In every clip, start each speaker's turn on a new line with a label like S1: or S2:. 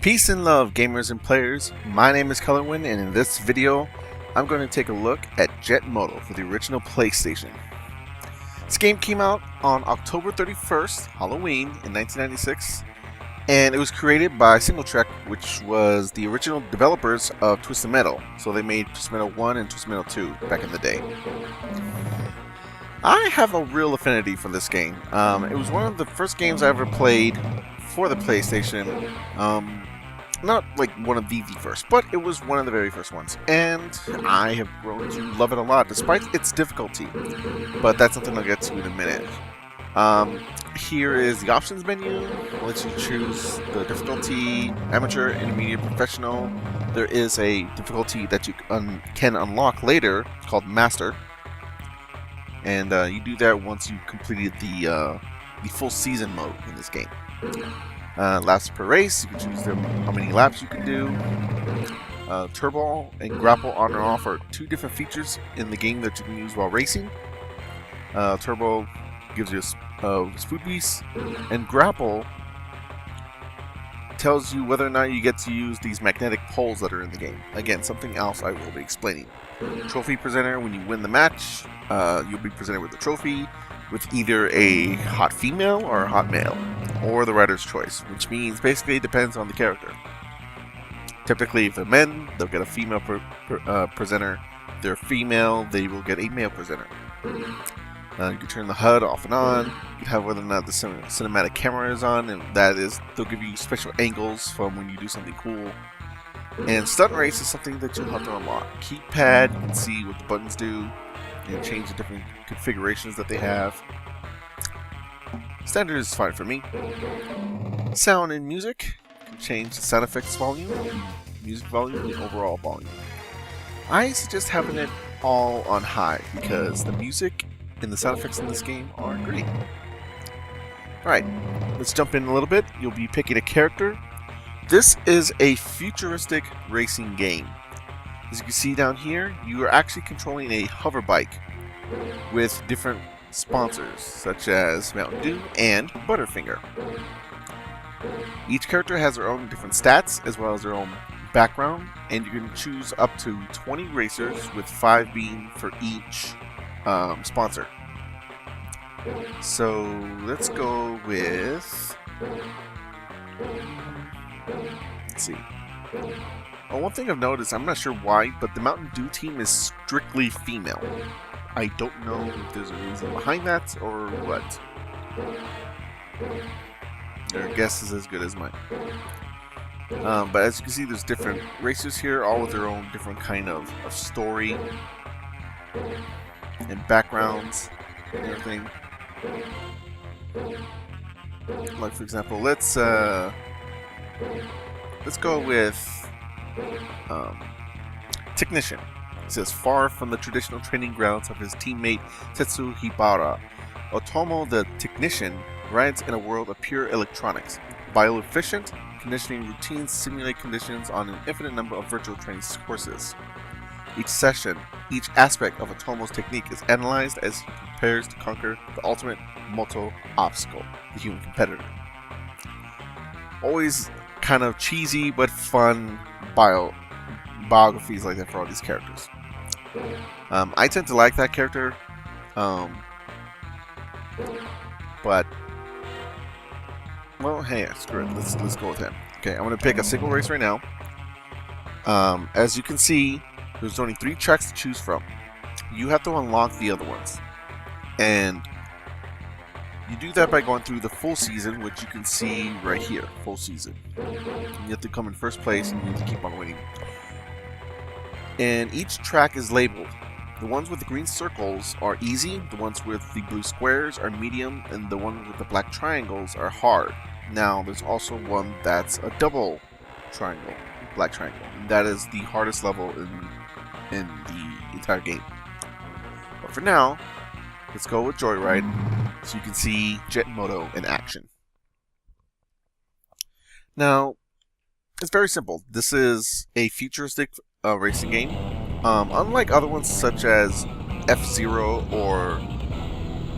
S1: Peace and love, gamers and players. My name is Colorwind, and in this video, I'm going to take a look at Jet Moto for the original PlayStation. This game came out on October 31st, Halloween, in 1996, and it was created by Singletrek, which was the original developers of Twisted Metal. So they made Twisted Metal 1 and Twisted Metal 2 back in the day. I have a real affinity for this game. It was one of the first games I ever played for the PlayStation. Not like one of the first, but it was one of the very first ones. And I have grown to love it a lot, despite its difficulty. But that's something I'll get to in a minute. Here is the options menu. It lets you choose the difficulty, amateur, intermediate, professional. There is a difficulty that you can unlock later called master. And you do that once you've completed the full season mode in this game. Laps per race, you can choose how many laps you can do. Turbo and grapple on or off are two different features in the game that you can use while racing. Turbo gives you a speed boost, and grapple tells you whether or not you get to use these magnetic poles that are in the game. Again, something else I will be explaining. Trophy presenter, when you win the match, you'll be presented with a trophy with either a hot female or a hot male, or the rider's choice, which means basically it depends on the character. Typically, if they're men, they'll get a female presenter. If they're female, they will get a male presenter. You can turn the HUD off and on. You can have whether or not the cinematic camera is on, and that is, they'll give you special angles from when you do something cool. And stunt race is something that you'll have to unlock. Keypad, you can see what the buttons do, and change the different configurations that they have. Standard is fine for me. Sound and music, you can change the sound effects volume, music volume, and overall volume. I suggest having it all on high because the music and the sound effects in this game are great. Alright, let's jump in a little bit. You'll be picking a character. This is a futuristic racing game. As you can see down here, you are actually controlling a hover bike with different sponsors such as Mountain Dew and Butterfinger. Each character has their own different stats as well as their own background, and you can choose up to 20 racers, with 5 being for each sponsor. So let's go with, let's see. Well, one thing I've noticed, I'm not sure why, but the Mountain Dew team is strictly female. I don't know if there's a reason behind that or what. Their guess is as good as mine. But as you can see, there's different racers here, all with their own different kind of story and backgrounds and everything. Like, for example, let's go with Technician. It says, far from the traditional training grounds of his teammate Tetsu Hibara, Otomo the Technician rides in a world of pure electronics. Bio-efficient conditioning routines simulate conditions on an infinite number of virtual training courses. Each session, each aspect of Otomo's technique is analyzed as he prepares to conquer the ultimate Moto obstacle, the human competitor. Always kind of cheesy but fun biographies like that for all these characters. I tend to like that character, but well, hey, screw it. Let's go with him. Okay, I'm gonna pick a single race right now. As you can see, there's only 3 tracks to choose from. You have to unlock the other ones, and you do that by going through the full season, which you can see right here, full season. You have to come in first place and you need to keep on winning. And each track is labeled. The ones with the green circles are easy, the ones with the blue squares are medium, and the ones with the black triangles are hard. Now, there's also one that's a double triangle, black triangle. And that is the hardest level in the entire game. But for now, let's go with Joyride, so you can see Jet Moto in action. Now, it's very simple. This is a futuristic racing game. Unlike other ones such as F-Zero or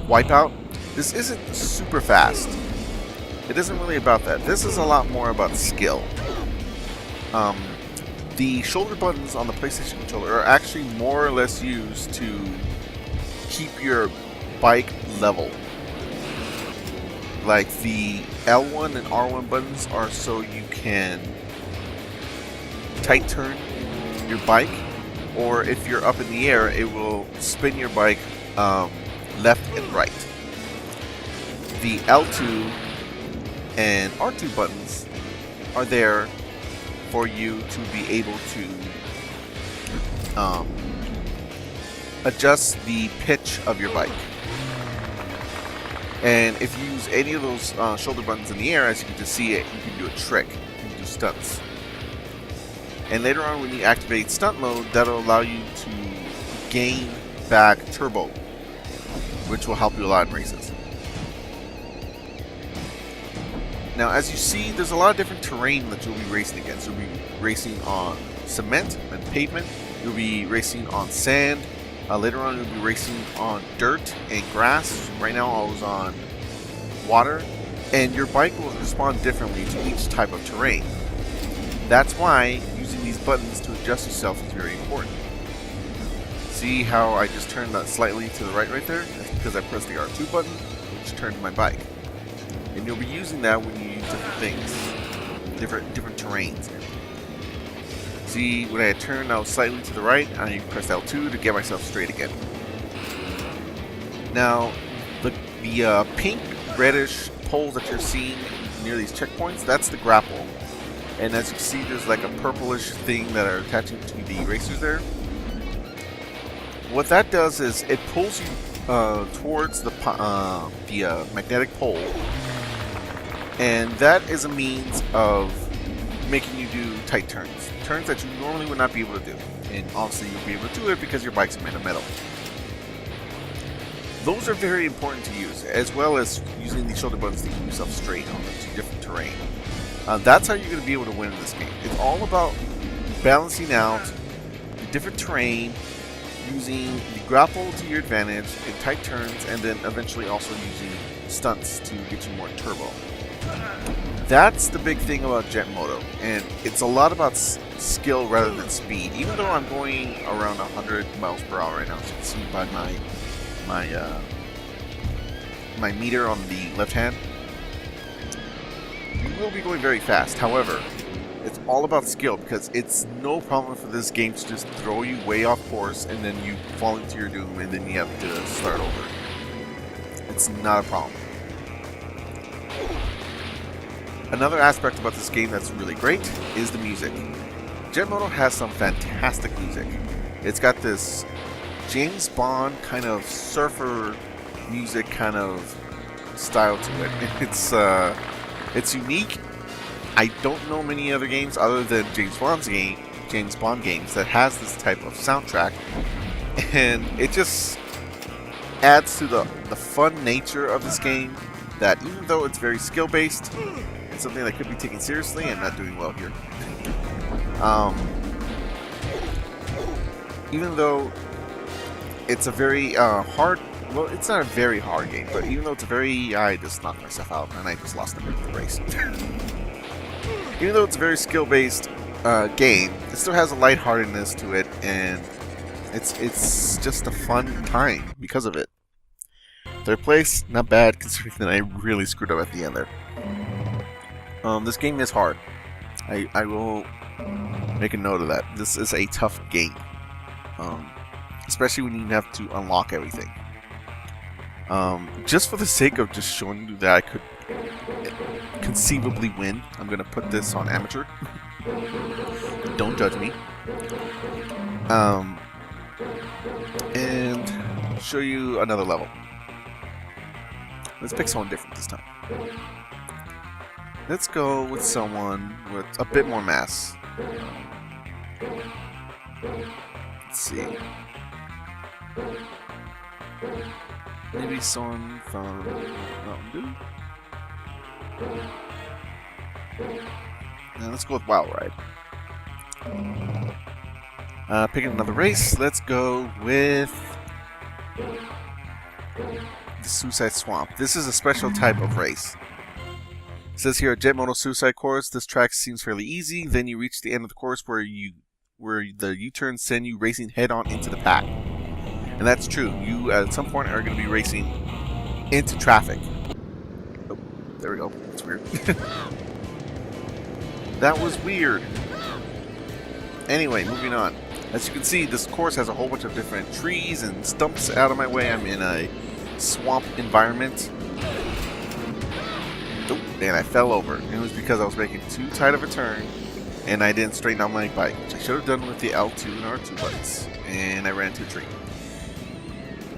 S1: Wipeout, this isn't super fast. It isn't really about that. This is a lot more about skill. the shoulder buttons on the PlayStation controller are actually more or less used to keep your bike level. Like the L1 and R1 buttons are so you can tight turn your bike, or if you're up in the air, it will spin your bike left and right. The L2 and R2 buttons are there for you to be able to adjust the pitch of your bike. And if you use any of those shoulder buttons in the air, as you can just see it, you can do a trick. You can do stunts. And later on, when you activate stunt mode, that'll allow you to gain back turbo, which will help you a lot in races. Now, as you see, there's a lot of different terrain that you'll be racing against. You'll be racing on cement and pavement. You'll be racing on sand. Later on, you'll be racing on dirt and grass. Right now, I was on water. And your bike will respond differently to each type of terrain. That's why using these buttons to adjust yourself is very important. See how I just turned that slightly to the right there? That's because I pressed the R2 button, which turned my bike. And you'll be using that when you use different things, different terrains. See, when I turned out slightly to the right, I pressed L2 to get myself straight again. Now, the pink reddish poles that you're seeing near these checkpoints, that's the grapple. And as you see, there's like a purplish thing that are attaching to the racers there. What that does is it pulls you towards the magnetic pole, and that is a means of making you do tight turns that you normally would not be able to do. And obviously you'll be able to do it because your bike's made of metal. Those are very important to use, as well as using the shoulder buttons to keep yourself straight on the different terrain. That's how you're going to be able to win in this game. It's all about balancing out the different terrain, using the grapple to your advantage in tight turns, and then eventually also using stunts to get you more turbo. That's the big thing about Jet Moto, and it's a lot about skill rather than speed. Even though I'm going around 100 miles per hour right now, as you can see by my meter on the left hand, you will be going very fast. However, it's all about skill, because it's no problem for this game to just throw you way off course and then you fall into your doom and then you have to start over. It's not a problem. Another aspect about this game that's really great is the music. Jet Moto has some fantastic music. It's got this James Bond kind of surfer music kind of style to it. It's unique. I don't know many other games other than James Bond games that has this type of soundtrack, and it just adds to the fun nature of this game, that even though it's very skill based, it's something that could be taken seriously and not doing well here. Even though it's a very hard, well, it's not a very hard game, but even though it's a very, I just knocked myself out and I just lost the race. Even though it's a very skill-based game, it still has a lightheartedness to it, and it's just a fun time because of it. Third place, not bad, considering that I really screwed up at the end there. This game is hard. I will make a note of that. This is a tough game, especially when you have to unlock everything. Just for the sake of just showing you that I could conceivably win, I'm going to put this on amateur. Don't judge me. And show you another level. Let's pick someone different this time. Let's go with someone with a bit more mass. Let's see. Maybe someone from Mountain Dew? Now let's go with Wild Ride. Picking another race, let's go with the Suicide Swamp. This is a special type of race. says here, Jet Moto Suicide Course. This track seems fairly easy. Then you reach the end of the course where the U-turns send you racing head-on into the pack. And that's true. You, at some point, are going to be racing into traffic. Oh, there we go. That's weird. That was weird. Anyway, moving on. As you can see, this course has a whole bunch of different trees and stumps out of my way. I'm in a swamp environment. Oh, and I fell over. It was because I was making too tight of a turn and I didn't straighten out my bike, which I should have done with the L2 and R2 buttons. And I ran into a tree.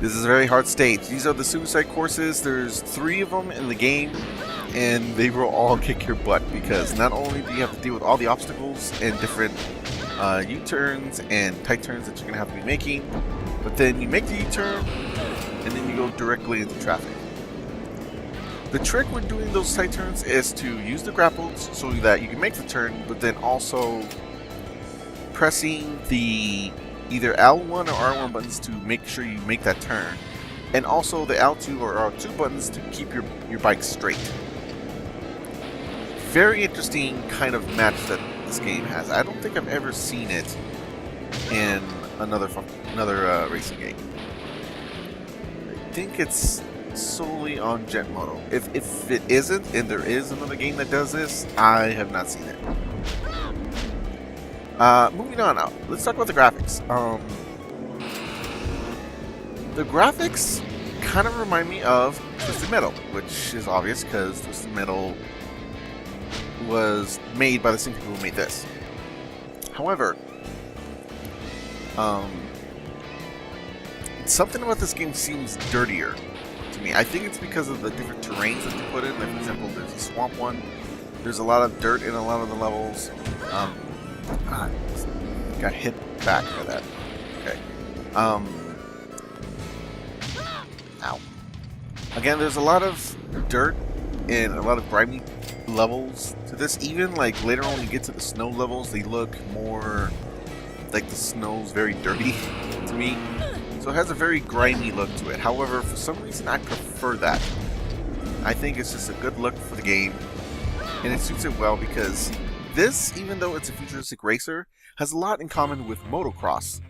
S1: This is a very hard stage. These are the suicide courses. There's 3 of them in the game, and they will all kick your butt because not only do you have to deal with all the obstacles and different U-turns and tight turns that you're going to have to be making, but then you make the U-turn and then you go directly into traffic. The trick when doing those tight turns is to use the grapples so that you can make the turn, but then also pressing the either L1 or R1 buttons to make sure you make that turn, and also the L2 or R2 buttons to keep your bike straight. Very interesting kind of match that this game has. I don't think I've ever seen it in another racing game. I think it's solely on Jet Moto. If it isn't, and there is another game that does this, I have not seen it. Moving on now, let's talk about the graphics. The graphics kind of remind me of Twisted Metal, which is obvious because Twisted Metal was made by the same people who made this. However, something about this game seems dirtier to me. I think it's because of the different terrains that they put in. Like, for example, there's a swamp one. There's a lot of dirt in a lot of the levels. Got hit back by that. Okay. Ow. Again, there's a lot of dirt and a lot of grimy levels to this. Even like later on when you get to the snow levels, they look more like the snow's very dirty to me. So it has a very grimy look to it. However, for some reason I prefer that. I think it's just a good look for the game, and it suits it well because this, even though it's a futuristic racer, has a lot in common with motocross.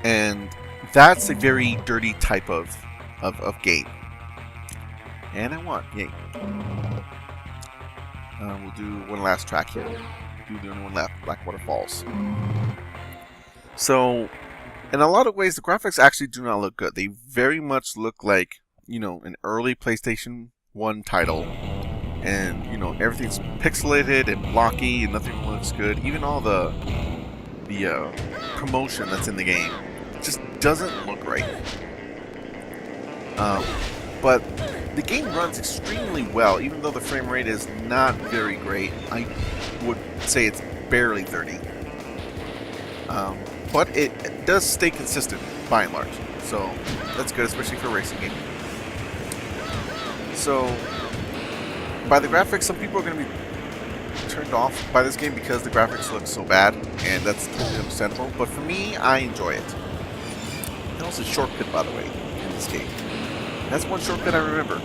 S1: And that's a very dirty type of game. And I won. Yay. We'll do one last track here. Do the only one left, Blackwater Falls. So, in a lot of ways, the graphics actually do not look good. They very much look like, you know, an early PlayStation 1 title. And, you know, everything's pixelated and blocky and nothing looks good. Even all the promotion that's in the game just doesn't look right. But the game runs extremely well, even though the frame rate is not very great. I would say it's barely 30. But it does stay consistent by and large. So that's good, especially for a racing game. So by the graphics, some people are going to be turned off by this game because the graphics look so bad, and that's totally understandable. But for me, I enjoy it. And also shortcut, by the way, in this game. That's one shortcut I remember.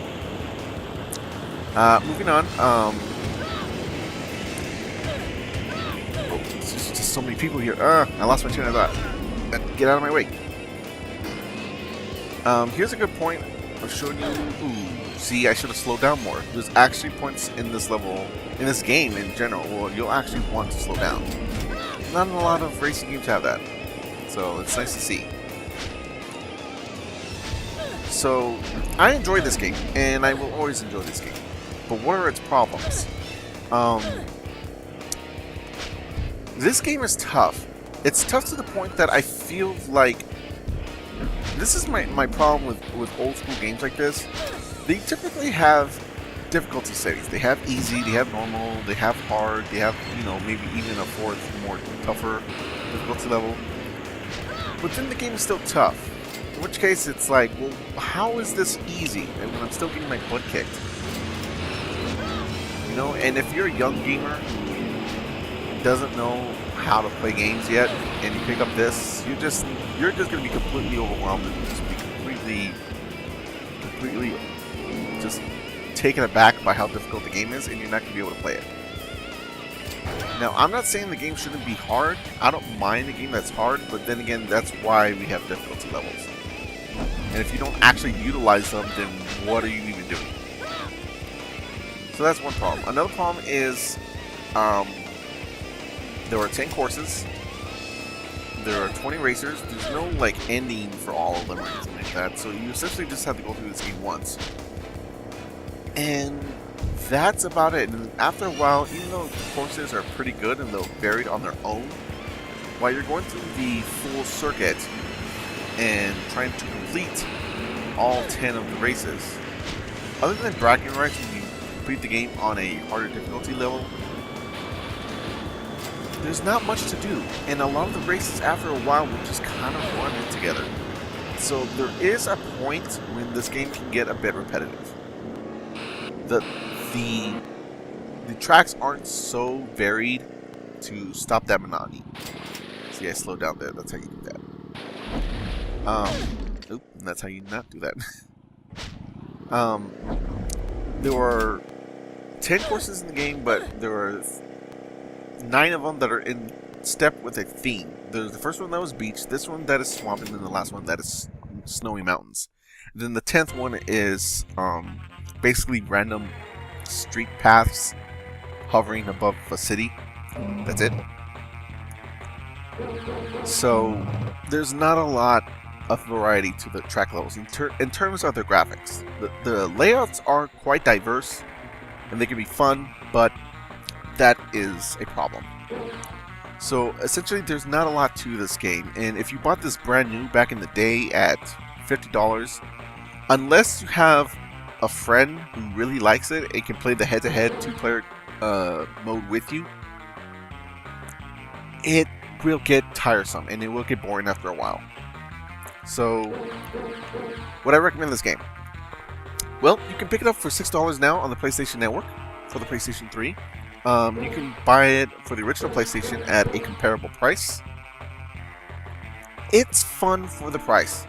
S1: Moving on. Oh, there's just so many people here. I lost my train of thought. Get out of my way. Here's a good point of showing you. Ooh, see, I should have slowed down more. There's actually points in this level, in this game in general, where you'll actually want to slow down. Not a lot of racing games have that, so it's nice to see. So, I enjoy this game, and I will always enjoy this game. But what are its problems? This game is tough. It's tough to the point that I feel like... This is my problem with old school games like this. They typically have difficulty settings. They have easy, they have normal, they have hard, they have, you know, maybe even a fourth, more tougher difficulty level. But then the game is still tough. In which case, it's like, well, how is this easy? And when I'm still getting my butt kicked. You know, and if you're a young gamer who doesn't know how to play games yet, and you pick up this, you're just going to be completely overwhelmed and just be completely just taken aback by how difficult the game is, and you're not going to be able to play it. Now, I'm not saying the game shouldn't be hard. I don't mind a game that's hard, but then again, that's why we have difficulty levels. And if you don't actually utilize them, then what are you even doing? So that's one problem. Another problem is there are 10 courses. There are 20 racers. There's no like ending for all of them or anything like that. So you essentially just have to go through this game once. And that's about it. And after a while, even though the courses are pretty good and they're varied on their own, while you're going through the full circuit and trying to complete all 10 of the races, other than bragging rights when you complete the game on a harder difficulty level, there's not much to do. And a lot of the races after a while will just kind of run in together. So there is a point when this game can get a bit repetitive. The tracks aren't so varied to stop that monotony. See, I slowed down there. That's how you do that. Oop, that's how you not do that. There are 10 courses in the game, but there are 9 of them that are in step with a theme. There's the first one that was beach, this one that is swamp, and then the last one that is snowy mountains. And then the 10th one is basically random street paths hovering above a city. That's it. So there's not a lot of variety to the track levels in terms of their graphics. The layouts are quite diverse and they can be fun, but that is a problem. So essentially there's not a lot to this game, and if you bought this brand new back in the day at $50, unless you have a friend who really likes it and can play the head-to-head 2-player mode with you, it will get tiresome and it will get boring after a while. So would I recommend this game? Well, you can pick it up for $6 now on the PlayStation Network for the PlayStation 3. You can buy it for the original PlayStation at a comparable price. It's fun for the price.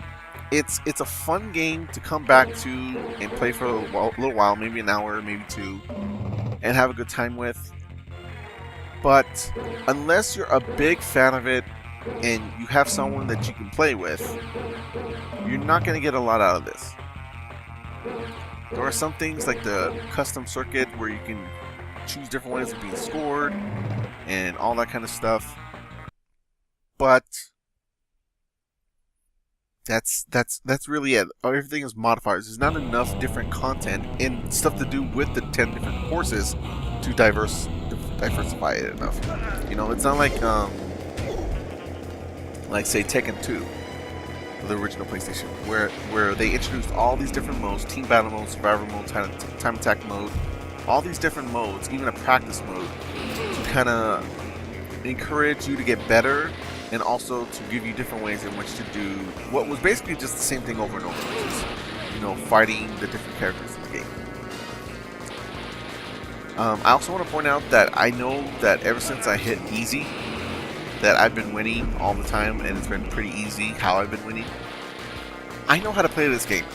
S1: It's a fun game to come back to and play for a little while, maybe an hour, maybe 2, and have a good time with. But unless you're a big fan of it and you have someone that you can play with, you're not going to get a lot out of this. There are some things like the custom circuit where you can choose different ways of being scored and all that kind of stuff, but that's really it. Everything is modifiers. There's not enough different content and stuff to do with the 10 different courses to diversify it enough. You know, it's not like say Tekken 2, the original PlayStation, where they introduced all these different modes: team battle mode, survivor mode, time attack mode, all these different modes, even a practice mode, to kind of encourage you to get better and also to give you different ways in which to do what was basically just the same thing over and over, which is, you know, fighting the different characters in the game. I also want to point out that I know that ever since I hit easy, that I've been winning all the time, and it's been pretty easy how I've been winning. I know how to play this game.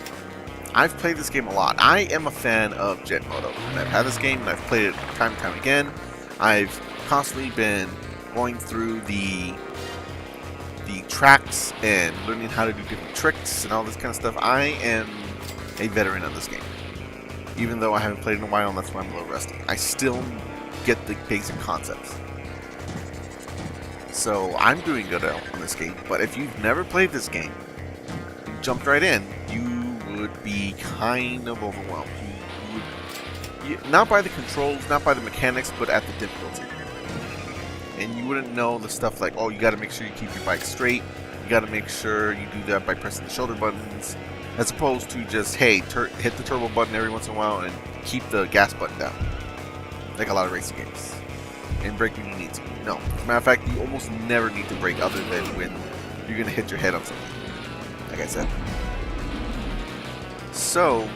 S1: I've played this game a lot. I am a fan of Moto, and I've had this game and I've played it time and time again. I've constantly been going through the tracks and learning how to do different tricks and all this kind of stuff. I am a veteran of this game. Even though I haven't played in a while, and that's why I'm a little rusty. I still get the basic concepts. So I'm doing good on this game, but if you've never played this game, you jumped right in, you would be kind of overwhelmed. Not by the controls, not by the mechanics, but at the difficulty. And you wouldn't know the stuff like, oh, you got to make sure you keep your bike straight, you got to make sure you do that by pressing the shoulder buttons, as opposed to just, hey, hit the turbo button every once in a while and keep the gas button down, like a lot of racing games, and brake when you need to. No, as a matter of fact, you almost never need to brake other than when you're going to hit your head on something, like I said. So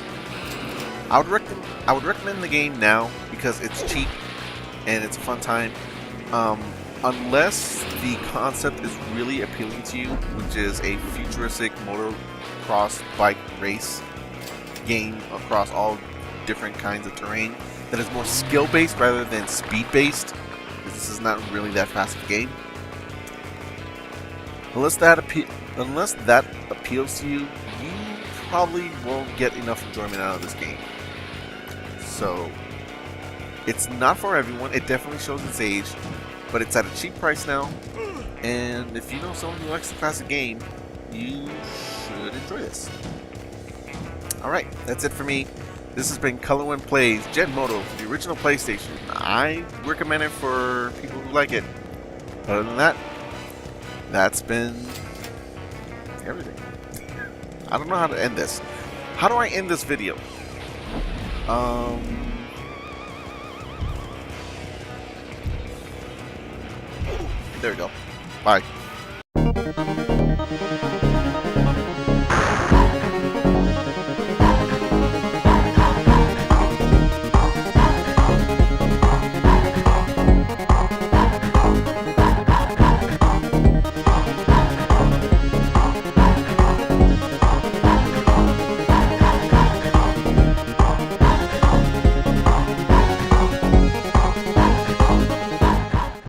S1: I would recommend the game now because it's cheap and it's a fun time. Unless the concept is really appealing to you, which is a futuristic motocross bike race game across all different kinds of terrain that is more skill-based rather than speed-based. This is not really that fast of a game. Unless that appeals to you, you probably won't get enough enjoyment out of this game. So, it's not for everyone. It definitely shows its age, but it's at a cheap price now. And if you know someone who likes the classic game, you should enjoy this. Alright, that's it for me. This has been Colorwind Plays Gen Moto for the original PlayStation. I recommend it for people who like it. Other than that, that's been everything. I don't know how to end this. How do I end this video? There we go. Bye.